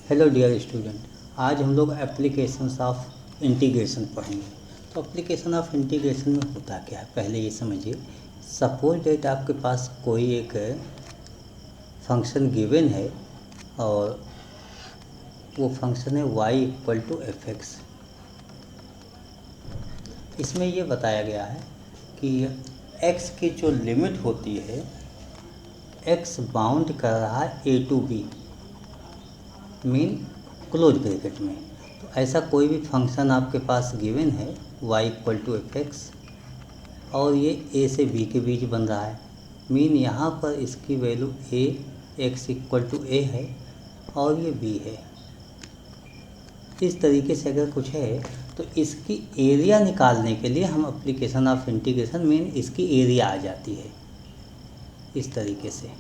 Hello dear student, आज हम लोग एप्लीकेशंस ऑफ इंटीग्रेशन पढ़ेंगे। तो एप्लीकेशन ऑफ इंटीग्रेशन में होता क्या है, पहले ये समझिए। सपोज डेट आपके पास कोई एक फंक्शन गिवन है और वो फंक्शन है y equal to F X. इसमें ये बताया गया है कि x की जो लिमिट होती है, x बाउंड कर रहा है a to B, mean close bracket में। तो ऐसा कोई भी फंक्शन आपके पास गिवन है y equal to F X और ये a से b के बीच बन रहा है, मीन यहाँ पर इसकी value a x equal to a है और ये b है। इस तरीके से अगर कुछ है तो इसकी एरिया निकालने के लिए हम एप्लीकेशन ऑफ इंटीग्रेशन, मीन इसकी एरिया आ जाती है। इस तरीके से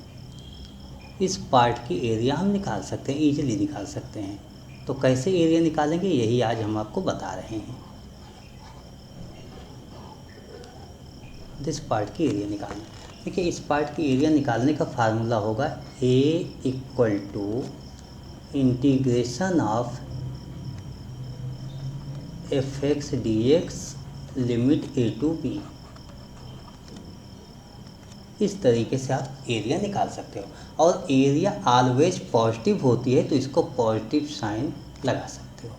इस पार्ट की एरिया हम निकाल सकते हैं, ईजिली निकाल सकते हैं। तो कैसे एरिया निकालेंगे यही आज हम आपको बता रहे हैं। दिस पार्ट की एरिया निकालना, देखिए इस पार्ट की एरिया निकालने का फार्मूला होगा a equal to integration of F X D X limit a to b। इस तरीके से आप एरिया निकाल सकते हो और एरिया ऑलवेज पॉजिटिव होती है तो इसको पॉजिटिव साइन लगा सकते हो,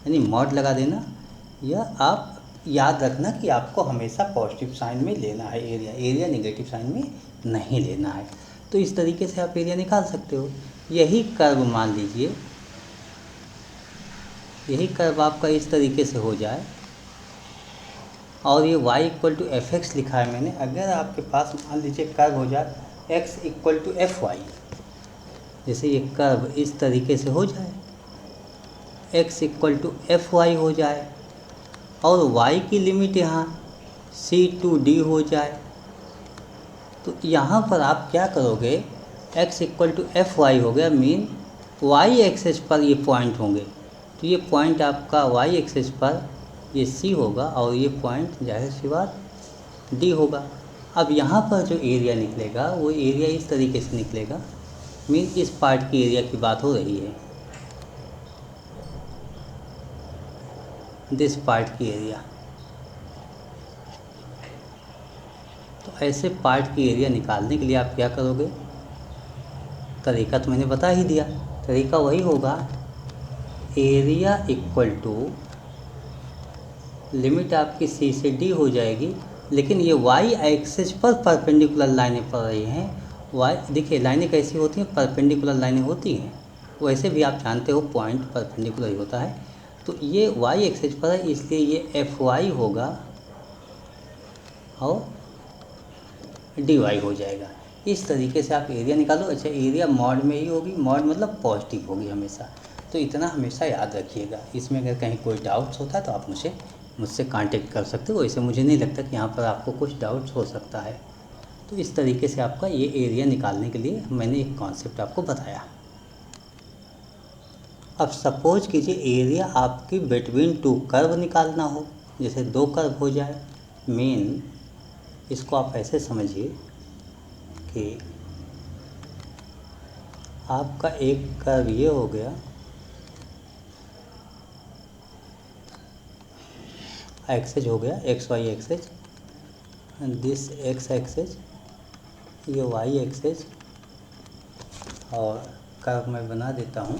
यानी मॉड लगा देना, या आप याद रखना कि आपको हमेशा पॉजिटिव साइन में लेना है एरिया नेगेटिव साइन में नहीं लेना है। तो इस तरीके से आप एरिया निकाल सकते हो। यही कर्व मान लीजिए, यही कर्व आपका इस तरीके से हो जाए और ये y equal to F X लिखा है मैंने। अगर आपके पास मान लीजिए कर्व हो जाए x equal to F Y, जैसे ये कर्व इस तरीके से हो जाए, x equal to F Y हो जाए और y की लिमिट यहाँ c टू d हो जाए, तो यहाँ पर आप क्या करोगे, x equal to F Y हो गया, मीन y एक्सेस पर ये पॉइंट होंगे। तो ये पॉइंट आपका y एक्सेस पर ये C होगा और ये पॉइंट जाहिर सी बात D होगा। अब यहाँ पर जो एरिया निकलेगा वो एरिया इस तरीके से निकलेगा, मीन इस पार्ट की एरिया की बात हो रही है, दिस पार्ट की एरिया। तो ऐसे पार्ट की एरिया निकालने के लिए आप क्या करोगे, तरीका तो मैंने बता ही दिया। तरीका वही होगा, एरिया इक्वल टू लिमिट आपकी C से D हो जाएगी, लेकिन ये y एक्सिस पर परपेंडिकुलर लाइनें पड़ रही हैं। y देखिए लाइनें कैसी होती हैं, परपेंडिकुलर लाइनें होती हैं। वैसे भी आप जानते हो पॉइंट परपेंडिकुलर ही होता है। तो ये y एक्सिस पर है इसलिए ये एफ वाई होगा और डी वाई हो जाएगा। इस तरीके से आप एरिया निकालो। अच्छा, एरिया मॉड में ही होगी, मॉड मतलब पॉजिटिव होगी हमेशा। तो इतना हमेशा याद रखिएगा। इसमें अगर कहीं कोई डाउट्स होता है तो आप मुझसे कांटेक्ट कर सकते हो। वैसे मुझे नहीं लगता कि यहाँ पर आपको कुछ डाउट्स हो सकता है। तो इस तरीके से आपका ये एरिया निकालने के लिए मैंने एक कॉन्सेप्ट आपको बताया। अब सपोज कीजिए एरिया आपकी बिटवीन टू कर्व निकालना हो, जैसे दो कर्व हो जाए। मेन इसको आप ऐसे समझिए कि आपका एक कर्व ये हो गया, एक्सेज हो गया X Y axes, this X axes, ये वाई एक्सेज, और कर्व मैं बना देता हूँ।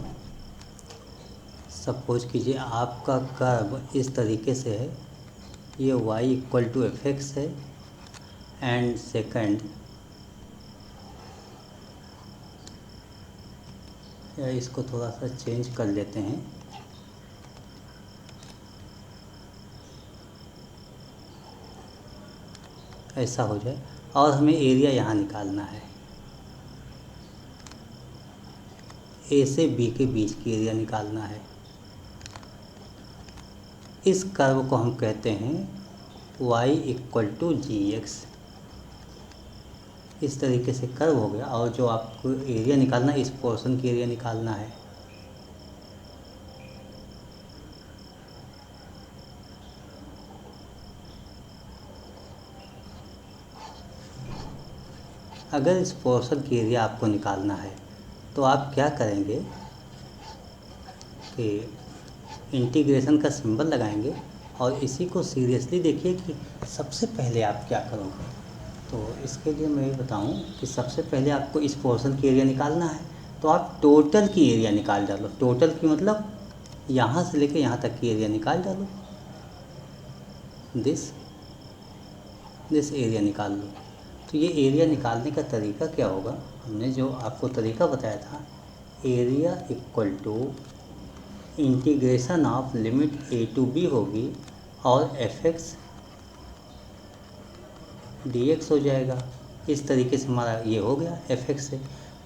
सपोज कीजिए आपका कर्व इस तरीके से है, ये y equal to F X है एंड सेकंड, या इसको थोड़ा सा चेंज कर लेते हैं, ऐसा हो जाए। और हमें एरिया यहाँ निकालना है, ए से बी के बीच की एरिया निकालना है। इस कर्व को हम कहते हैं y equal to G X. इस तरीके से कर्व हो गया और जो आपको एरिया निकालना है, इस पोर्शन की एरिया निकालना है। अगर इस पोर्शन की एरिया आपको निकालना है तो आप क्या करेंगे, कि इंटीग्रेशन का सिंबल लगाएंगे और इसी को सीरियसली देखिए कि सबसे पहले आप क्या करोगे। तो इसके लिए मैं ये बताऊं कि सबसे पहले आपको इस पोर्शन की एरिया निकालना है, तो आप टोटल की एरिया निकाल डालो। टोटल की मतलब यहाँ से लेके यहाँ तक की एरिया निकाल डालो, दिस एरिया निकाल लो। तो ये एरिया निकालने का तरीका क्या होगा, हमने जो आपको तरीका बताया था, area equal to integration of limit A to B होगी और एफ एक्स डी एक्स हो जाएगा। इस तरीके से हमारा ये हो गया एफ एक्स से।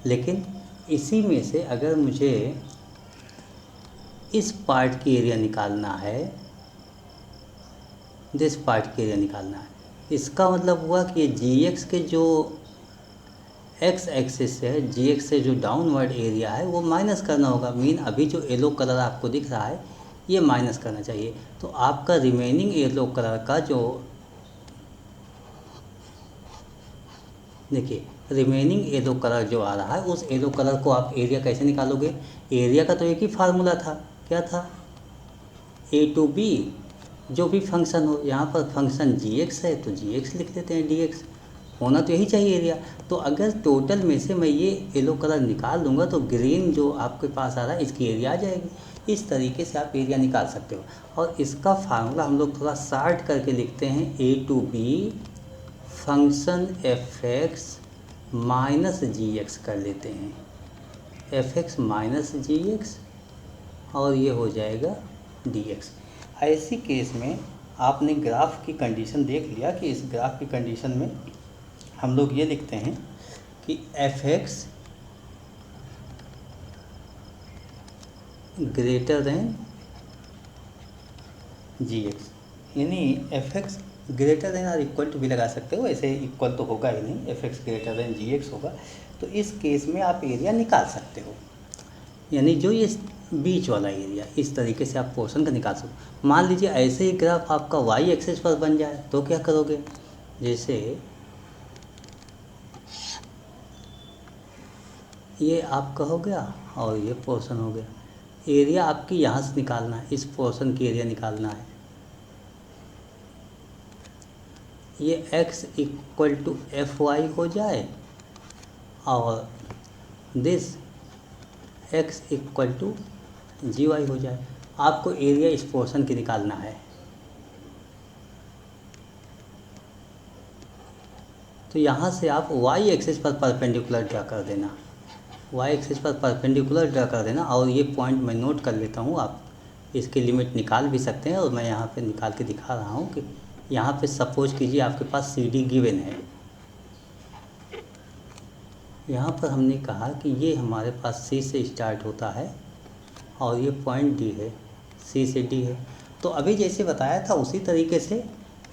लेकिन इसी में से अगर मुझे इस पार्ट की एरिया निकालना है, दिस पार्ट की एरिया निकालना है, इसका मतलब हुआ कि जी एक्स के जो एक्स एक्सिस है, जी एक्स से जो डाउनवर्ड एरिया है वो माइनस करना होगा। मीन अभी जो येलो कलर आपको दिख रहा है ये माइनस करना चाहिए। तो आपका रिमेनिंग येलो कलर का जो, देखिए रिमेनिंग येलो कलर जो आ रहा है उस येलो कलर को आप एरिया कैसे निकालोगे। एरिया का तो एक ही फार्मूला था, क्या था, ए टू बी जो भी फंक्शन हो। यहाँ पर फंक्शन जी एक्स है तो जी एक्स लिख देते हैं, डी एक्स होना तो यही चाहिए एरिया। तो अगर टोटल में से मैं ये येलो कलर निकाल दूंगा तो ग्रीन जो आपके पास आ रहा है इसकी एरिया आ जाएगी। इस तरीके से आप एरिया निकाल सकते हो। और इसका फार्मूला हम लोग थोड़ा शार्ट करके लिखते हैं, A to B function F X minus G X कर लेते हैं, F X minus G X और ये हो जाएगा डी एक्स। ऐसी केस में आपने ग्राफ की कंडीशन देख लिया कि इस ग्राफ की कंडीशन में हम लोग ये लिखते हैं कि एफ एक्स ग्रेटर देन जी एक्स, यानी एफ एक्स ग्रेटर देन और इक्वल टू भी लगा सकते हो, ऐसे इक्वल तो होगा ही नहीं, एफ एक्स ग्रेटर देन जी एक्स होगा। तो इस केस में आप एरिया निकाल सकते हो, यानी जो ये बीच वाला एरिया, इस तरीके से आप पोर्शन का निकाल सकते। मान लीजिए ऐसे ही ग्राफ आपका वाई एक्सिस पर बन जाए तो क्या करोगे, जैसे ये आपका हो गया और ये पोर्शन हो गया। एरिया आपकी यहाँ से निकालना है, इस पोर्शन की एरिया निकालना है। ये x equal to F Y हो जाए और this x equal to G Y हो जाए। आपको एरिया इस पोर्शन की निकालना है। तो यहाँ से आप y एक्सिस पर परपेंडिकुलर ड्रा कर देना, y एक्सिस पर परपेंडिकुलर ड्रा कर देना। और ये पॉइंट मैं नोट कर लेता हूँ, आप इसकी लिमिट निकाल भी सकते हैं और मैं यहाँ पे निकाल के दिखा रहा हूँ कि यहाँ पे सपोज कीजिए आपके पास सी डी गिवन है। यहाँ पर हमने कहा कि ये हमारे पास सी से स्टार्ट होता है और ये पॉइंट डी है, सी से डी है। तो अभी जैसे बताया था उसी तरीके से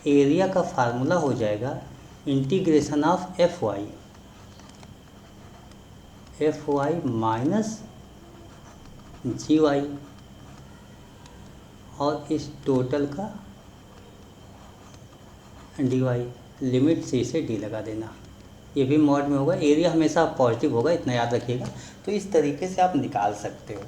एरिया का फार्मूला हो जाएगा integration of F Y minus G Y और इस टोटल का डी वाई, लिमिट सी से डी लगा देना। ये भी मॉड में होगा, एरिया हमेशा पॉजिटिव होगा, इतना याद रखिएगा। तो इस तरीके से आप निकाल सकते हो।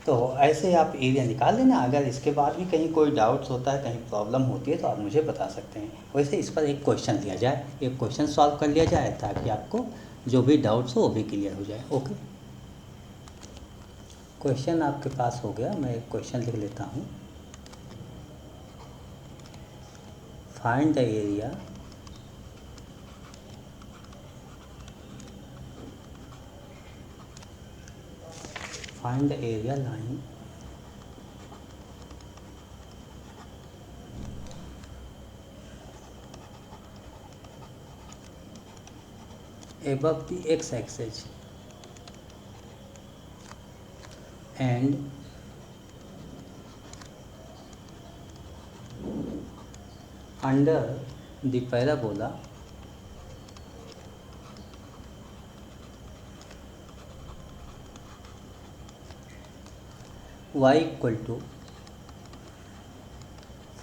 तो ऐसे आप एरिया निकाल लेना। अगर इसके बाद भी कहीं कोई डाउट्स होता है, कहीं प्रॉब्लम होती है तो आप मुझे बता सकते हैं। वैसे इस पर एक क्वेश्चन लिया जाए, एक क्वेश्चन सॉल्व कर लिया जाए ताकि आपको जो भी डाउट्स हो वो भी क्लियर हो जाए। ओके, क्वेश्चन आपके पास हो गया, मैं एक क्वेश्चन लिख लेता हूँ। Find the area lying above the x-axis and under the parabola y equal to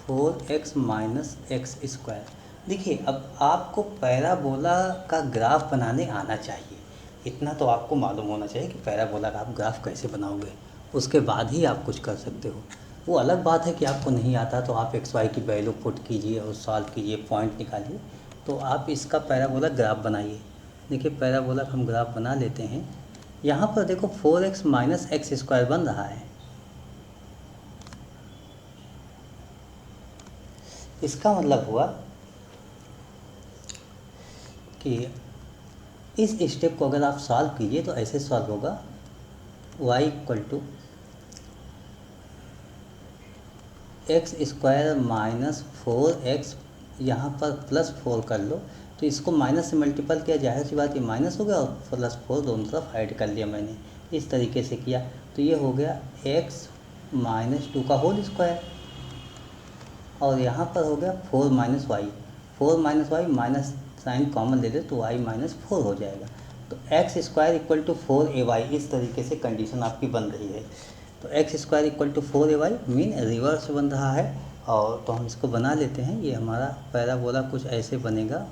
4x minus x square. देखिए अब आपको पैराबोला का ग्राफ बनाने आना चाहिए, इतना तो आपको मालूम होना चाहिए कि पैराबोला का आप ग्राफ कैसे बनाओगे। उसके बाद ही आप कुछ कर सकते हो। वो अलग बात है कि आपको नहीं आता तो आप एक्स वाई की वैल्यू पुट कीजिए और सॉल्व कीजिए, पॉइंट निकालिए। तो आप इसका पैराबोला ग्राफ बनाइए। देखिए पैराबोला का हम ग्राफ बना लेते हैं। यहाँ पर देखो 4x माइनस एक्स स्क्वायर बन रहा है। इसका मतलब हुआ कि इस स्टेप को अगर आप सॉल्व कीजिए तो ऐसे सॉल्व होगा, y equal to x square minus 4x, यहाँ पर प्लस 4 कर लो तो इसको माइनस से मल्टीपल किया, जाहिर सी बात ये माइनस हो गया, और प्लस 4 दोनों तरफ ऐड कर लिया मैंने, इस तरीके से किया तो ये हो गया x माइनस 2 का होल स्क्वायर, और यहाँ पर हो गया 4 minus y, 4 minus y, minus sign common ले ले तो y माइनस 4 हो जाएगा। तो x square equal to 4ay, इस तरीके से कंडीशन आपकी बन रही है। तो x square equal to 4ay mean reverse बन रहा है। और तो हम इसको बना लेते हैं। ये हमारा पैराबोला कुछ ऐसे बनेगा,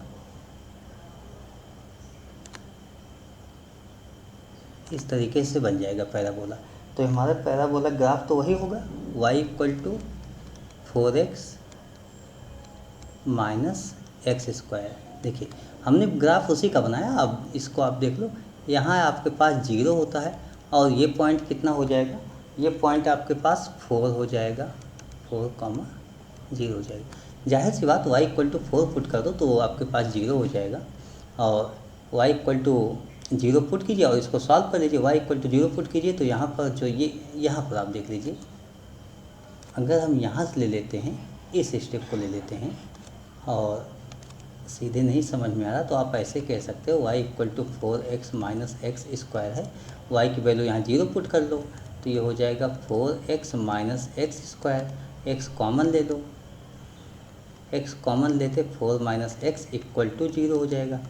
इस तरीके से बन जाएगा पैराबोला। तो हमारा पैराबोला ग्राफ तो वही होगा, y equal to 4x minus x square. देखिए हमने ग्राफ उसी का बनाया। अब इसको आप देख लो, यहाँ आपके पास 0 होता है और ये पॉइंट कितना हो जाएगा, ये पॉइंट आपके पास 4 हो जाएगा, 4,0 हो जाएगा। जाहिर सी बात y इक्वल टू 4 पुट कर दो तो आपके पास 0 हो जाएगा, और y इक्वल टू 0 पुट कीजिए और इसको सॉल्व कर लीजिए। y इक्वल टू 0 पुट कीजिए तो यहाँ पर जो ये यहाँ पर आप देख लीजिए, अगर हम यहाँ से ले लेते हैं, इस स्टेप को ले लेते हैं और सीधे नहीं समझ में आ रहा तो आप ऐसे कह सकते हो y equal to 4x minus x square है, y की वैल्यू यहाँ 0 पुट कर लो तो ये हो जाएगा 4x minus x square, x common ले लो, x कॉमन लेते 4 माइनस एक्स इक्वल टू 0 हो जाएगा।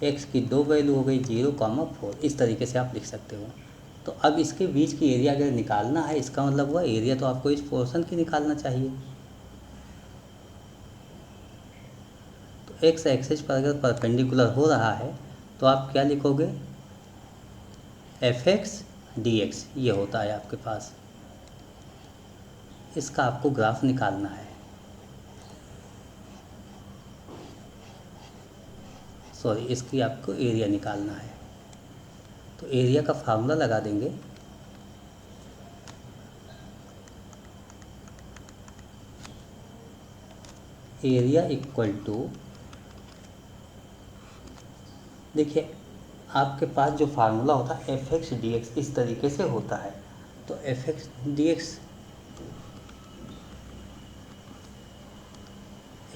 x की दो वैल्यू हो गई 0,4, इस तरीके से आप लिख सकते हो। तो अब इसके बीच की एरिया अगर निकालना है, इसका मतलब हुआ एरिया तो आपको इस पोर्शन की निकालना चाहिए। तो x एक्सिस पर अगर परपेंडिकुलर हो रहा है तो आप क्या लिखोगे, fx dx, ये होता है आपके पास। इसका आपको ग्राफ निकालना है, सॉरी इसकी आपको एरिया निकालना है। तो एरिया का फार्मूला लगा देंगे, एरिया इक्वल टू, देखिए आपके पास जो फार्मूला होता है fx dx इस तरीके से होता है। तो fx dx,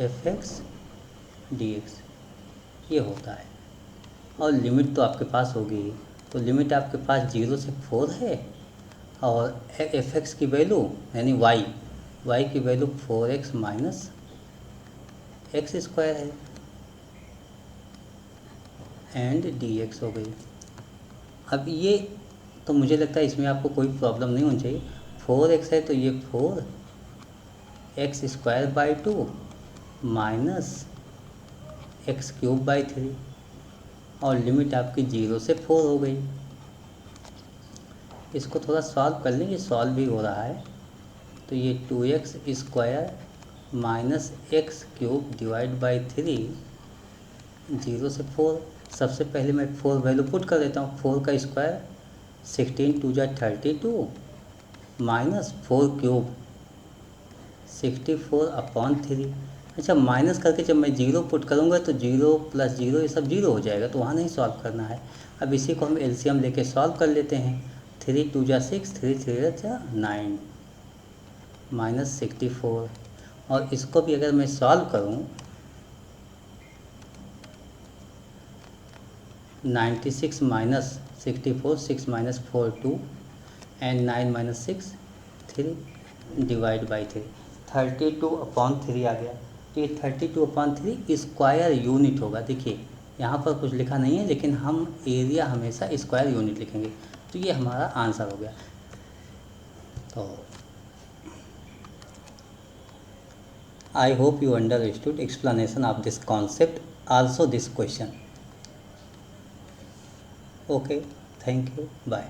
fx dx ये होता है, और लिमिट तो आपके पास होगी ही। तो लिमिट आपके पास 0 से 4 है, और fx की वैल्यू यानी y की value 4x minus x square है, एंड dx हो गई। अब ये तो मुझे लगता है इसमें आपको कोई प्रॉब्लम नहीं होनी चाहिए। 4x है तो ये 4x square by 2 minus x cube by 3, और लिमिट आपकी 0 से 4 हो गई। इसको थोड़ा सॉल्व कर लेंगे, सॉल्व भी हो रहा है। तो ये 2x square minus x cube divide by 3, 0 से 4। सबसे पहले मैं 4 वैल्यू पुट कर देता हूँ। 4 का स्क्वायर 16 2 जा 32 माइनस 4 क्यूब 64/3। अच्छा, माइनस करके जब मैं 0 पुट करूँगा तो 0 प्लस 0 ये सब 0 हो जाएगा, तो वहाँ नहीं सॉल्व करना है। अब इसी को हम एलसीएम लेके सॉल्व कर लेते हैं। 3 2 जा 6, 3 3 जा 9 माइनस 64, और इसको भी अगर मैं सॉल्व करूँ 96 minus 64, 6 minus 4 2 and 9 minus 6 3 divide by 3, 32/3 आ गया। तो ये 32/3 स्क्वायर यूनिट होगा। देखिए यहाँ पर कुछ लिखा नहीं है, लेकिन हम एरिया हमेशा स्क्वायर यूनिट लिखेंगे। तो ये हमारा आंसर हो गया। तो I hope you understood explanation of this concept, also this question. Okay, thank you, bye.